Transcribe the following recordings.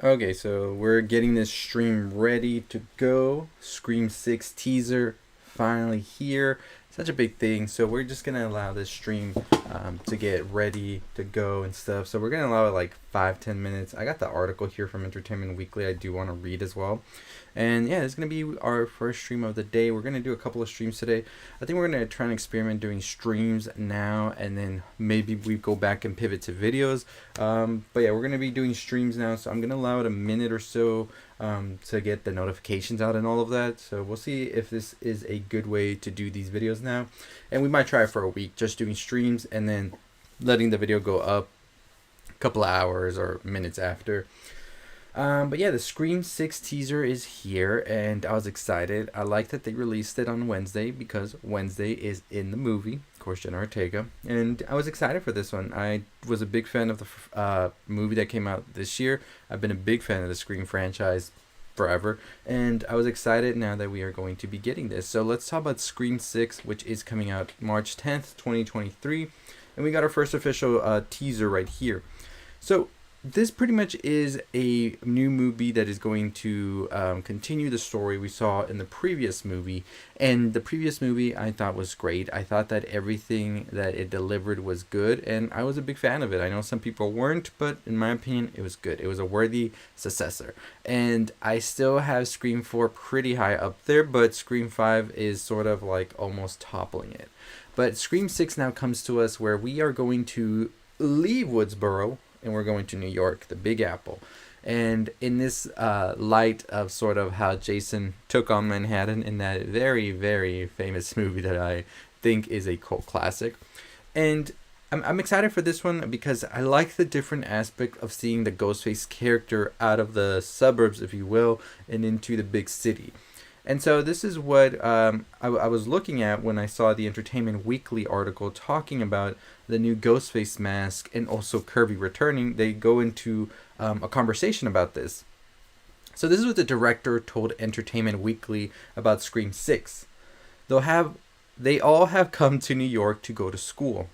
Okay, so we're getting this stream ready to go. Scream 6 teaser finally here. Such a big thing. So we're just going to allow this stream to get ready to go and stuff. So we're going to allow it like 5-10 minutes. I got the article here from Entertainment Weekly I do want to read as well. And yeah, it's going to be our first stream of the day. We're going to do a couple of streams today. I think we're going to try and experiment doing streams now, and then maybe we go back and pivot to videos. But yeah, we're going to be doing streams now, so I'm going to allow it a minute or so to get the notifications out and all of that. So we'll see if this is a good way to do these videos now. And we might try it for a week, just doing streams and then letting the video go up a couple of hours or minutes after. But yeah, the Scream 6 teaser is here, and I was excited. I like that they released it on Wednesday because Wednesday is in the movie, of course, Jenna Ortega. And I was excited for this one. I was a big fan of the movie that came out this year. I've been a big fan of the Scream franchise forever, and I was excited now that we are going to be getting this. So let's talk about Scream 6, which is coming out March 10th, 2023. And we got our first official teaser right here. So this pretty much is a new movie that is going to continue the story we saw in the previous movie. And the previous movie I thought was great. I thought that everything that it delivered was good, and I was a big fan of it. I know some people weren't, but in my opinion, it was good. It was a worthy successor. And I still have Scream 4 pretty high up there, but Scream 5 is sort of like almost toppling it. But Scream 6 now comes to us where we are going to leave Woodsboro, and we're going to New York, the Big Apple. And in this light of sort of how Jason took on Manhattan in that very, very famous movie that I think is a cult classic. And I'm excited for this one because I like the different aspect of seeing the Ghostface character out of the suburbs, if you will, and into the big city. And so this is what I was looking at when I saw the Entertainment Weekly article talking about the new Ghostface mask and also Kirby returning. They go into a conversation about this. So this is what the director told Entertainment Weekly about Scream 6. They all have come to New York to go to school.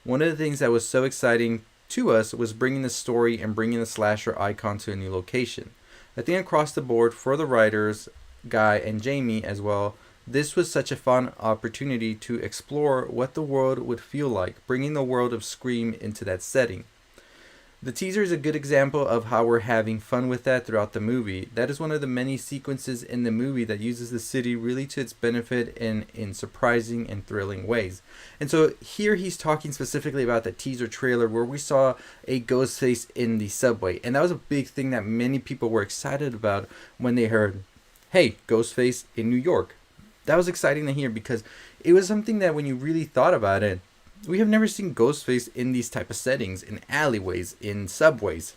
One of the things that was so exciting to us was bringing the story and bringing the slasher icon to a new location. I think across the board for the writers, Guy and Jamie as well, this was such a fun opportunity to explore what the world would feel like, bringing the world of Scream into that setting. The teaser is a good example of how we're having fun with that throughout the movie. That is one of the many sequences in the movie that uses the city really to its benefit in surprising and thrilling ways. And so here he's talking specifically about the teaser trailer where we saw a Ghostface in the subway. And that was a big thing that many people were excited about when they heard, hey, Ghostface in New York. That was exciting to hear because it was something that when you really thought about it, we have never seen Ghostface in these type of settings, in alleyways, in subways.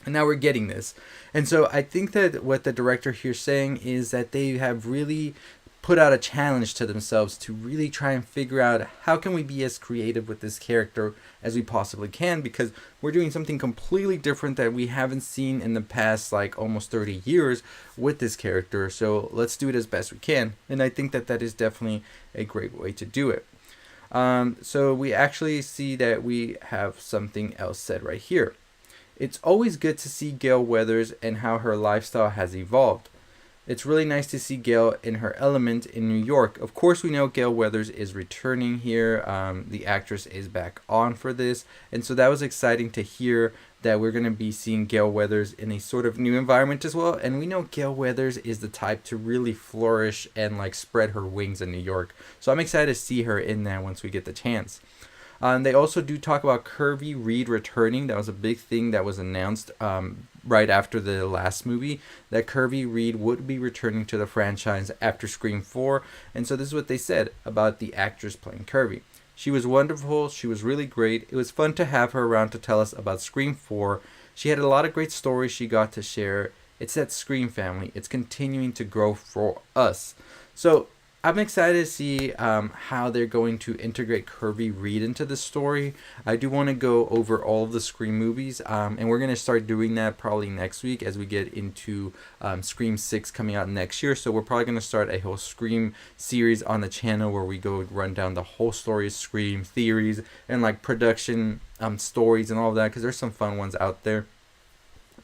And now we're getting this. And so I think that what the director here is saying is that they have really put out a challenge to themselves to really try and figure out how can we be as creative with this character as we possibly can, because we're doing something completely different that we haven't seen in the past like almost 30 years with this character. So let's do it as best we can. And I think that that is definitely a great way to do it. So we actually see that we have something else said right here. It's always good to see Gale Weathers and how her lifestyle has evolved. It's really nice to see Gale in her element in New York. Of course, we know Gale Weathers is returning here. The actress is back on for this. And so that was exciting to hear that we're going to be seeing Gale Weathers in a sort of new environment as well. And we know Gale Weathers is the type to really flourish and like spread her wings in New York. So I'm excited to see her in there once we get the chance. They also do talk about Kirby Reed returning. That was a big thing that was announced right after the last movie, that Kirby Reed would be returning to the franchise after Scream 4. And so this is what they said about the actress playing Kirby. She was wonderful. She was really great. It was fun to have her around to tell us about Scream 4. She had a lot of great stories she got to share. It's that Scream family. It's continuing to grow for us. So I'm excited to see how they're going to integrate Kirby Reed into the story. I do want to go over all of the Scream movies, and we're going to start doing that probably next week as we get into Scream 6 coming out next year. So we're probably going to start a whole Scream series on the channel where we go run down the whole story of Scream, theories, and like production stories and all of that, because there's some fun ones out there.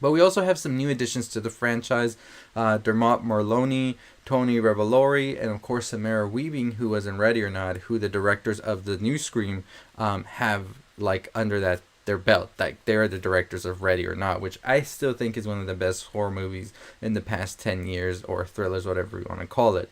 But we also have some new additions to the franchise. Dermot Mulroney, Tony Revolori, and of course Samara Weaving, who was in Ready or Not, who the directors of the new Scream have like under their belt. Like they're the directors of Ready or Not, which I still think is one of the best horror movies in the past 10 years, or thrillers, whatever you want to call it.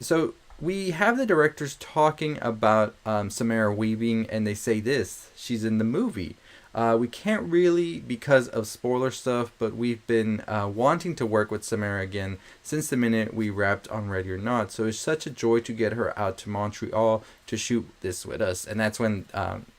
So we have the directors talking about Samara Weaving, and they say this: she's in the movie. We can't really because of spoiler stuff, but we've been wanting to work with Samara again since the minute we wrapped on Ready or Not. So it's such a joy to get her out to Montreal to shoot this with us. And that's when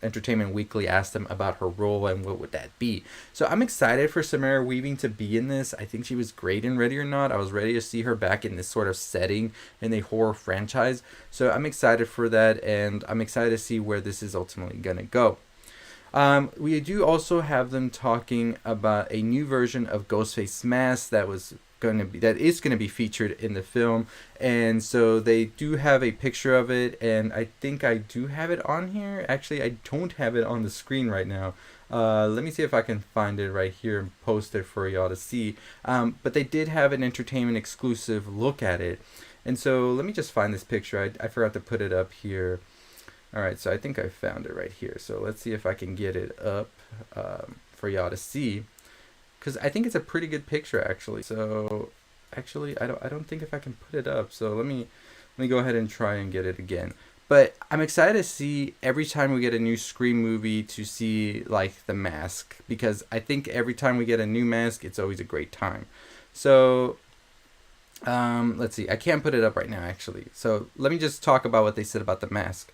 Entertainment Weekly asked them about her role and what would that be. So I'm excited for Samara Weaving to be in this. I think she was great in Ready or Not. I was ready to see her back in this sort of setting in a horror franchise. So I'm excited for that, and I'm excited to see where this is ultimately going to go. We do also have them talking about a new version of Ghostface Mask that is going to be featured in the film, and so they do have a picture of it, and I think I do have it on here. Actually, I don't have it on the screen right now. Let me see if I can find it right here and post it for y'all to see. But they did have an entertainment exclusive look at it, and so let me just find this picture. I forgot to put it up here. Alright, so I think I found it right here. So let's see if I can get it up for y'all to see, because I think it's a pretty good picture actually. So actually, I don't think if I can put it up. So let me go ahead and try and get it again. But I'm excited to see every time we get a new Scream movie to see like the mask, because I think every time we get a new mask, it's always a great time. So let's see. I can't put it up right now actually. So let me just talk about what they said about the mask.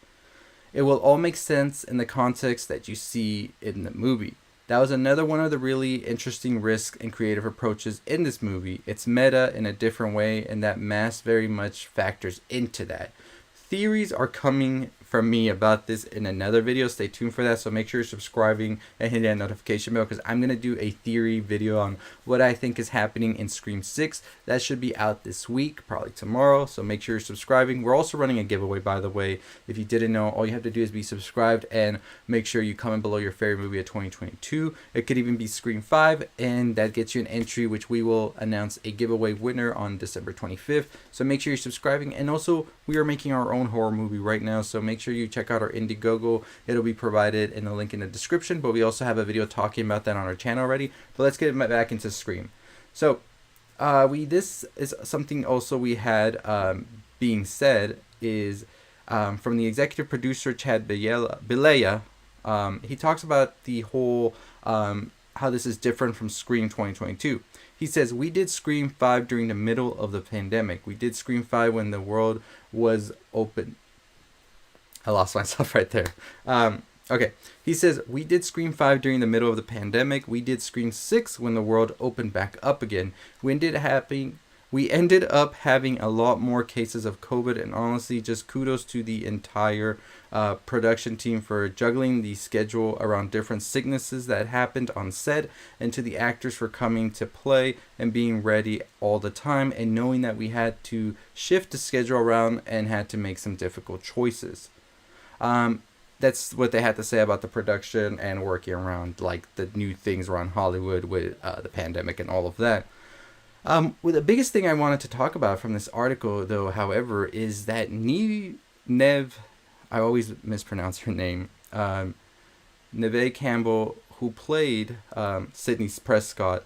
It will all make sense in the context that you see in the movie. That was another one of the really interesting risks and creative approaches in this movie. It's meta in a different way, and that mask very much factors into that. Theories are coming from me about this in another video. Stay tuned for that. So make sure you're subscribing and hit that notification bell, because I'm going to do a theory video on what I think is happening in Scream 6. That should be out this week, probably tomorrow. So make sure you're subscribing. We're also running a giveaway, by the way. If you didn't know, all you have to do is be subscribed and make sure you comment below your favorite movie of 2022. It could even be Scream 5, and that gets you an entry, which we will announce a giveaway winner on December 25th. So make sure you're subscribing. And also, we are making our own horror movie right now, so make sure you check out our Indiegogo. It'll be provided in the link in the description, but we also have a video talking about that on our channel already. But let's get back into Scream. So this is something also we had being said is from the executive producer Chad Bilea. He talks about the whole how this is different from Scream 2022. He says, we did Scream 5 during the middle of the pandemic. We did Scream 5 when the world was open. I lost myself right there. Okay. He says, we did Scream 5 during the middle of the pandemic. We did Scream 6 when the world opened back up again. We ended up having a lot more cases of COVID, and honestly, just kudos to the entire production team for juggling the schedule around different sicknesses that happened on set, and to the actors for coming to play and being ready all the time, and knowing that we had to shift the schedule around and had to make some difficult choices. That's what they had to say about the production and working around like the new things around Hollywood with the pandemic and all of that. Well, the biggest thing I wanted to talk about from this article, though, however, is that Neve, I always mispronounce her name, Neve Campbell, who played Sidney Prescott,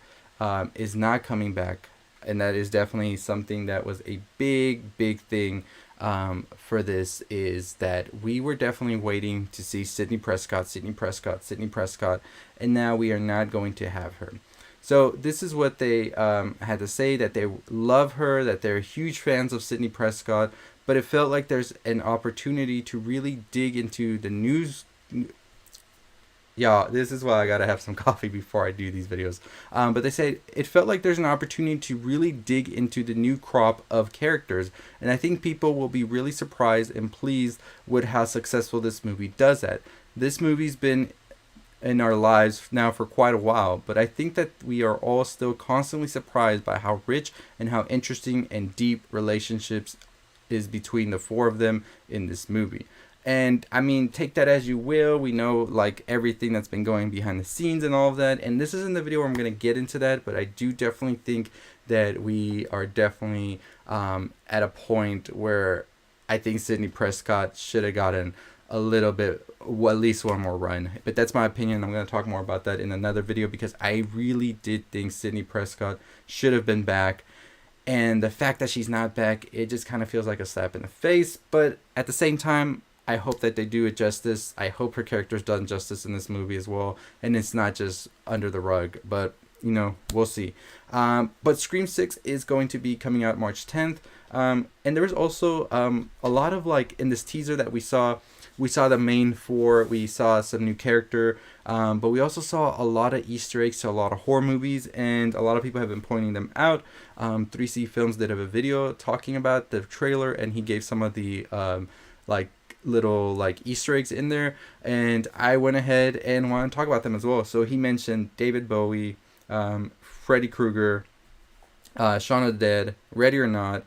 is not coming back. And that is definitely something that was a big thing for this, is that we were definitely waiting to see Sidney Prescott, and now we are not going to have her. So this is what they had to say, that they love her, that they're huge fans of Sidney Prescott, but it felt like there's an opportunity to really dig into the news. Yeah, this is why I gotta have some coffee before I do these videos. But they said it felt like there's an opportunity to really dig into the new crop of characters, and I think people will be really surprised and pleased with how successful this movie does that. This movie's been in our lives now for quite a while, but I think that we are all still constantly surprised by how rich and how interesting and deep relationships is between the four of them in this movie. And I mean, take that as you will. We know like everything that's been going behind the scenes and all of that. And this isn't the video where I'm going to get into that, but I do definitely think that we are definitely at a point where I think Sidney Prescott should have gotten a little bit, well, at least one more run. But that's my opinion. I'm going to talk more about that in another video, because I really did think Sidney Prescott should have been back. And the fact that she's not back, it just kind of feels like a slap in the face. But at the same time, I hope that they do it justice. I hope her character's done justice in this movie as well, and it's not just under the rug. But you know, we'll see. But Scream 6 is going to be coming out March 10th. And there was also a lot of, like, in this teaser that we saw the main four, we saw some new character, but we also saw a lot of Easter eggs to a lot of horror movies, and a lot of people have been pointing them out. 3C Films did have a video talking about the trailer, and he gave some of the like little like Easter eggs in there, and I went ahead and want to talk about them as well. So he mentioned David Bowie, Freddy Krueger, Shaun of the Dead, Ready or Not,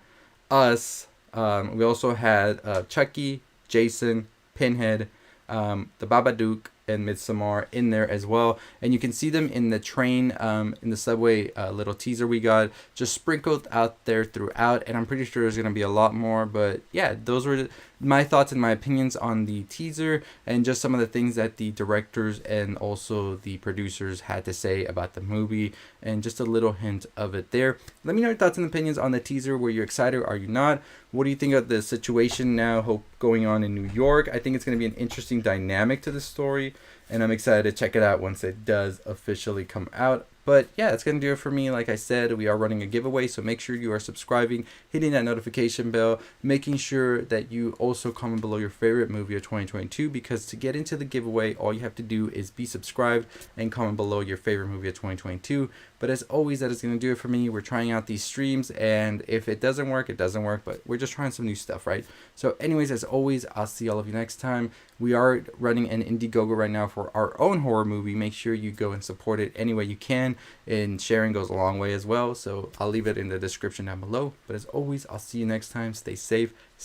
Us. We also had Chucky, Jason, Pinhead, the Babadook, and Midsommar in there as well. And you can see them in the train, in the subway little teaser we got, just sprinkled out there throughout. And I'm pretty sure there's going to be a lot more. But yeah, those were my thoughts and my opinions on the teaser, and just some of the things that the directors and also the producers had to say about the movie, and just a little hint of it there. Let me know your thoughts and opinions on the teaser. Were you excited or are you not? What do you think of the situation now going on in New York? I think it's going to be an interesting dynamic to the story, and I'm excited to check it out once it does officially come out. But yeah, that's going to do it for me. Like I said, we are running a giveaway, so make sure you are subscribing, hitting that notification bell, making sure that you also comment below your favorite movie of 2022, because to get into the giveaway, all you have to do is be subscribed and comment below your favorite movie of 2022. But as always, that is going to do it for me. We're trying out these streams, and if it doesn't work, it doesn't work, but we're just trying some new stuff, right? So anyways, as always, I'll see all of you next time. We are running an Indiegogo right now for our own horror movie. Make sure you go and support it any way you can, and sharing goes a long way as well. So I'll leave it in the description down below. But as always, I'll see you next time. Stay safe.